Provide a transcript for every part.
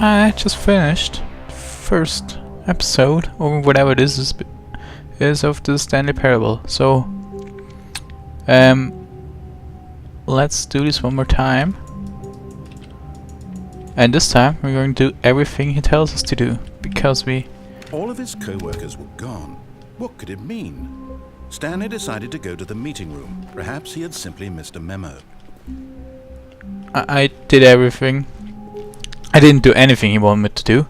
I just finished first episode, or whatever this is of the Stanley Parable. So, let's do this one more time. And this time we're going to do everything he tells us to do, because we... All of his co-workers were gone. What could it mean? Stanley decided to go to the meeting room. Perhaps he had simply missed a memo. I did everything. I didn't do anything he wanted me to do.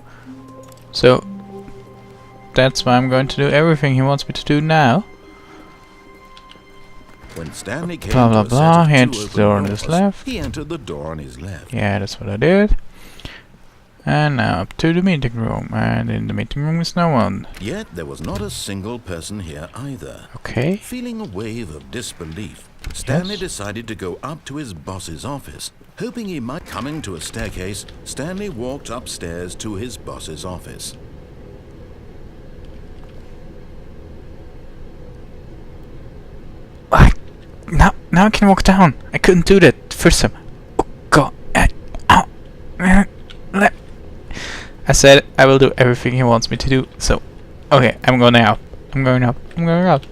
So, that's why I'm going to do everything he wants me to do now. When Stanley came blah blah to a blah, he set of entered the door on his left. He entered the door on his left. Yeah, that's what I did. And now up to the meeting room, and in the meeting room is no one. Yet there was not a single person here either. Okay. Feeling a wave of disbelief, Stanley decided to go up to his boss's office. Hoping he might coming to a staircase, Stanley walked upstairs to his boss's office. Now I can walk down. I couldn't do that first time. Oh god. I said I will do everything he wants me to do. So, okay, I'm going out. I'm going up. I'm going out.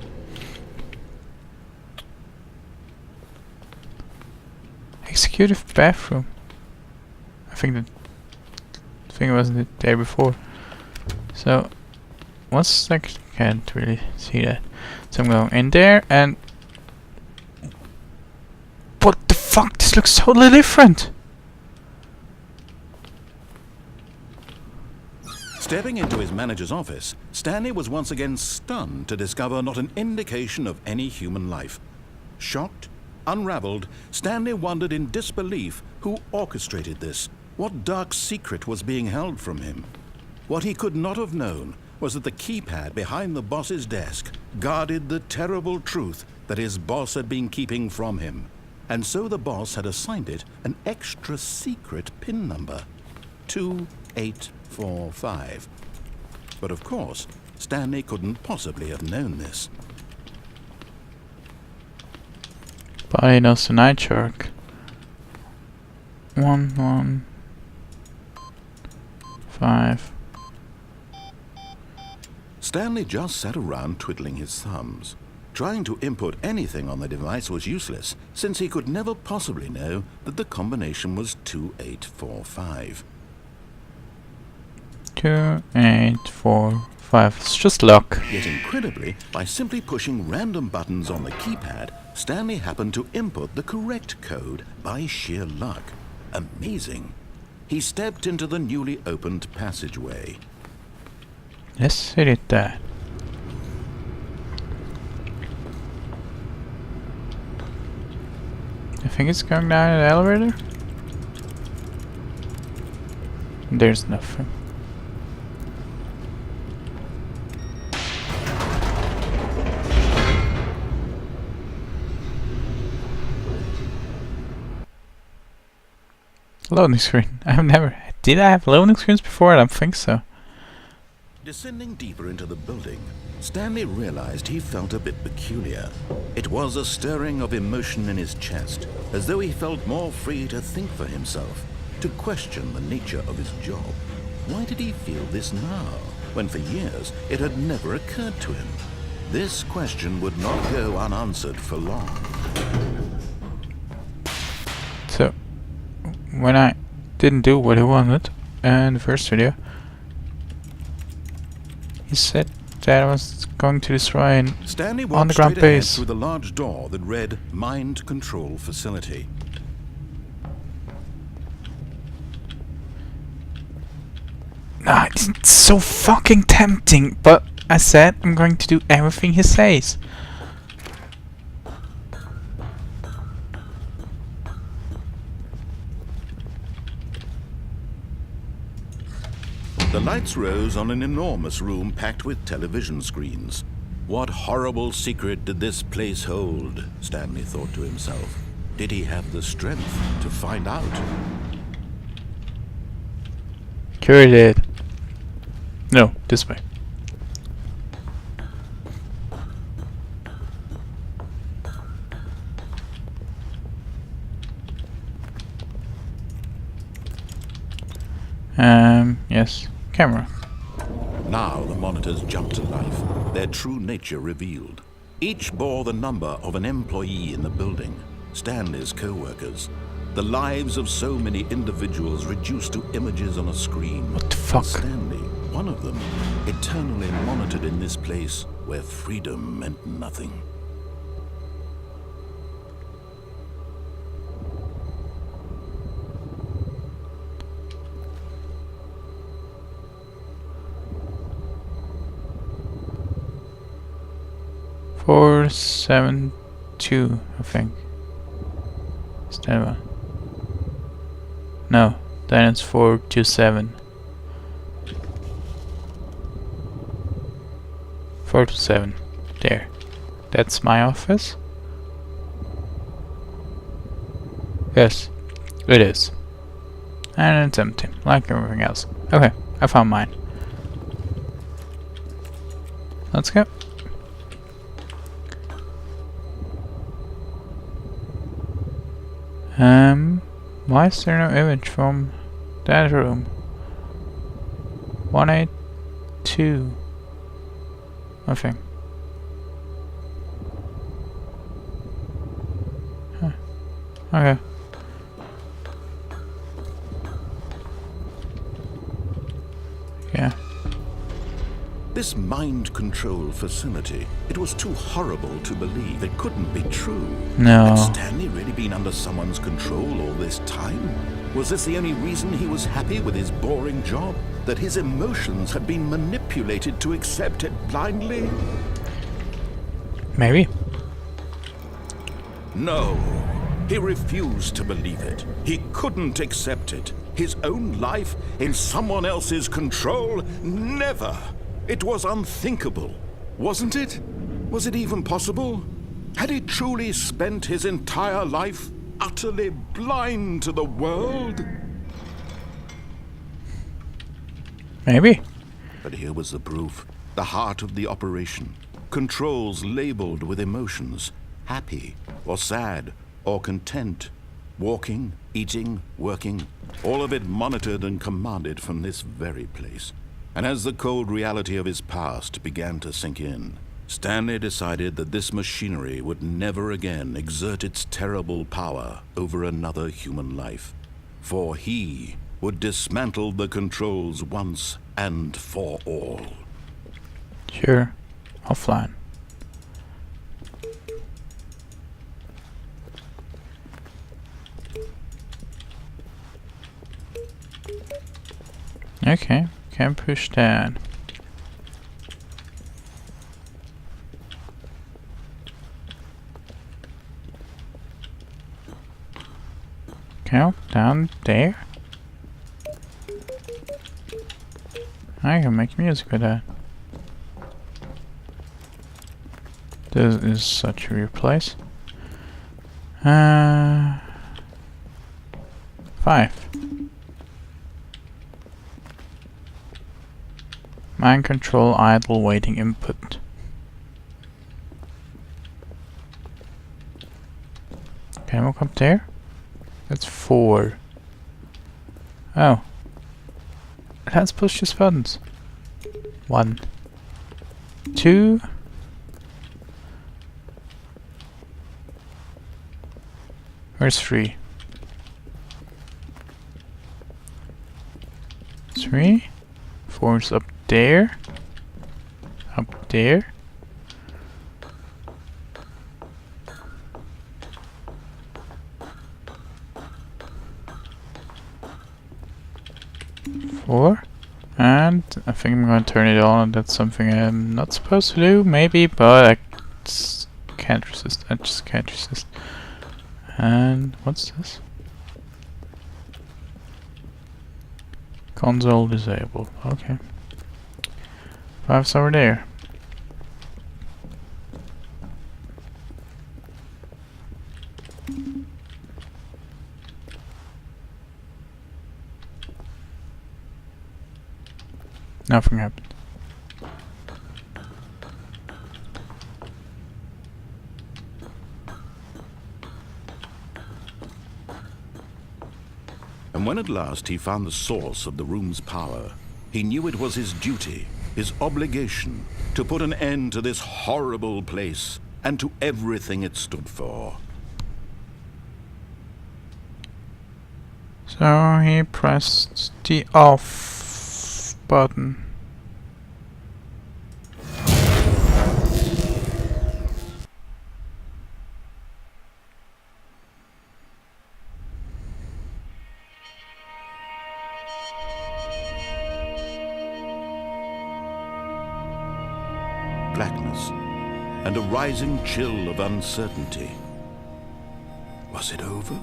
Executive bathroom. I think it wasn't the day before. So, once I can't really see that. So I'm going in there and... What the fuck? This looks totally different! Stepping into his manager's office, Stanley was once again stunned to discover not an indication of any human life. Shocked, unraveled, Stanley wondered in disbelief who orchestrated this. What dark secret was being held from him? What he could not have known was that the keypad behind the boss's desk guarded the terrible truth that his boss had been keeping from him. And so the boss had assigned it an extra secret PIN number, 2845. But of course, Stanley couldn't possibly have known this. But he knows the night shark. 115. Stanley just sat around twiddling his thumbs. Trying to input anything on the device was useless, since he could never possibly know that the combination was 2845. 2845. It's just luck. Yet incredibly, by simply pushing random buttons on the keypad, Stanley happened to input the correct code by sheer luck. Amazing. He stepped into the newly opened passageway. Yes, he did that. I think it's going down in the elevator. There's nothing. Loading screen. I've never... Did I have loading screens before? I don't think so. Descending deeper into the building, Stanley realized he felt a bit peculiar. It was a stirring of emotion in his chest, as though he felt more free to think for himself, to question the nature of his job. Why did he feel this now, when for years it had never occurred to him? This question would not go unanswered for long. So, when I didn't do what he wanted in the first video, he said that I was going to destroy an Stanley walked underground straight ahead base. through the large door that read Mind Control Facility. It's so fucking tempting, but I said I'm going to do everything he says. The lights rose on an enormous room packed with television screens. What horrible secret did this place hold? Stanley thought to himself. Did he have the strength to find out? Sure he did. No, this way. Yes. Camera. Now the monitors jumped to life, their true nature revealed. Each bore the number of an employee in the building, Stanley's co-workers. The lives of so many individuals reduced to images on a screen. What the fuck? Stanley, one of them, eternally monitored in this place where freedom meant nothing. Four, 7, 2, I think. Is that one? No, then it's 4, 2, 7. 4 to 7. There. That's my office. Yes, it is. And it's empty, like everything else. Okay, I found mine. Let's go. Why is there no image from that room? 182. Nothing. Huh. Okay. Yeah. This mind control facility, it was too horrible to believe. It couldn't be true. No. Had Stanley really been under someone's control all this time? Was this the only reason he was happy with his boring job? That his emotions had been manipulated to accept it blindly? Maybe. No. He refused to believe it. He couldn't accept it. His own life in someone else's control? Never. It was unthinkable, wasn't it? Was it even possible? Had he truly spent his entire life utterly blind to the world? Maybe. But here was the proof. The heart of the operation. Controls labeled with emotions. Happy, or sad, or content. Walking, eating, working. All of it monitored and commanded from this very place. And as the cold reality of his past began to sink in, Stanley decided that this machinery would never again exert its terrible power over another human life. For he would dismantle the controls once and for all. Sure. Offline. Okay, can push that. Okay, down there. I can make music with that. This is such a weird place. 5. Mind control idle waiting input. Can I walk up there? That's 4. Oh. Let's push these buttons. 1. 2. Where's 3? 3. 4's up there. Up there. Four. And I think I'm going to turn it on, and that's something I'm not supposed to do, maybe, but I can't resist. I just can't resist. And what's this? Console disabled. Okay. 5's over there. Nothing happened. And when at last he found the source of the room's power, he knew it was his duty, his obligation, to put an end to this horrible place and to everything it stood for. So he pressed the off button. Blackness and a rising chill of uncertainty. Was it over?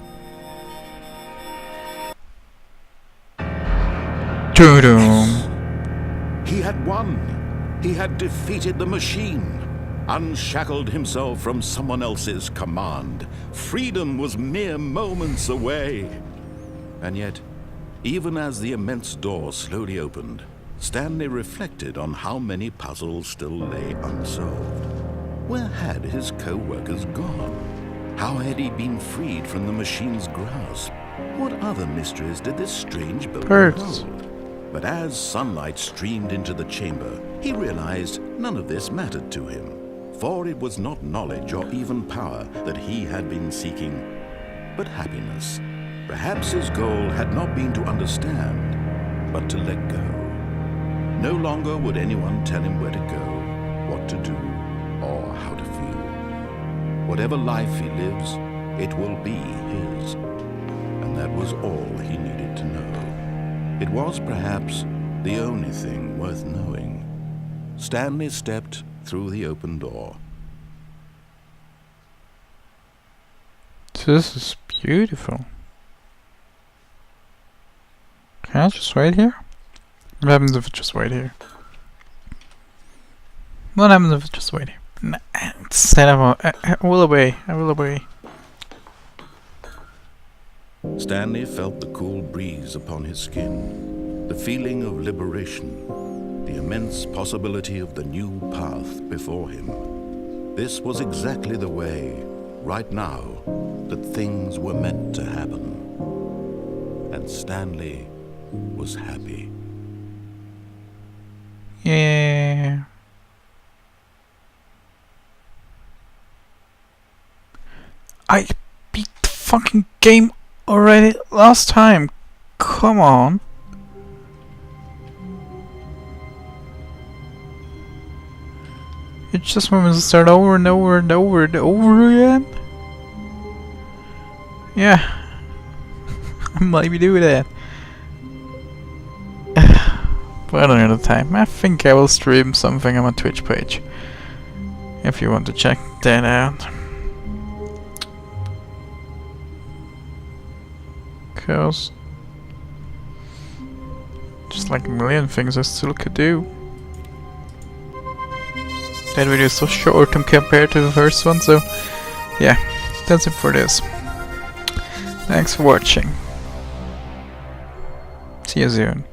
Doo-doom. He had won. He had defeated the machine, unshackled himself from someone else's command. Freedom was mere moments away. And yet, even as the immense door slowly opened, Stanley reflected on how many puzzles still lay unsolved. Where had his co-workers gone? How had he been freed from the machine's grasp? What other mysteries did this strange building hold? But as sunlight streamed into the chamber, he realized none of this mattered to him, for it was not knowledge or even power that he had been seeking, but happiness. Perhaps his goal had not been to understand, but to let go. No longer would anyone tell him where to go, what to do, or how to feel. Whatever life he lives, it will be his. And that was all he needed to know. It was perhaps the only thing worth knowing. Stanley stepped through the open door. This is beautiful. Can I just wait here? What happens if I just wait here? What happens if I just wait here? Nah, instead of I will obey. I will obey. Stanley felt the cool breeze upon his skin, the feeling of liberation, the immense possibility of the new path before him. This was exactly the way, right now, that things were meant to happen. And Stanley was happy. Yeah. I beat the fucking game already last time. Come on. You just want me to start over and over and over and over again? Yeah. I might be doing that. But another time. I think I will stream something on my Twitch page. If you want to check that out. Cause just like a million things I still could do. That video is so short compared to the first one, so yeah, that's it for this. Thanks for watching. See you soon.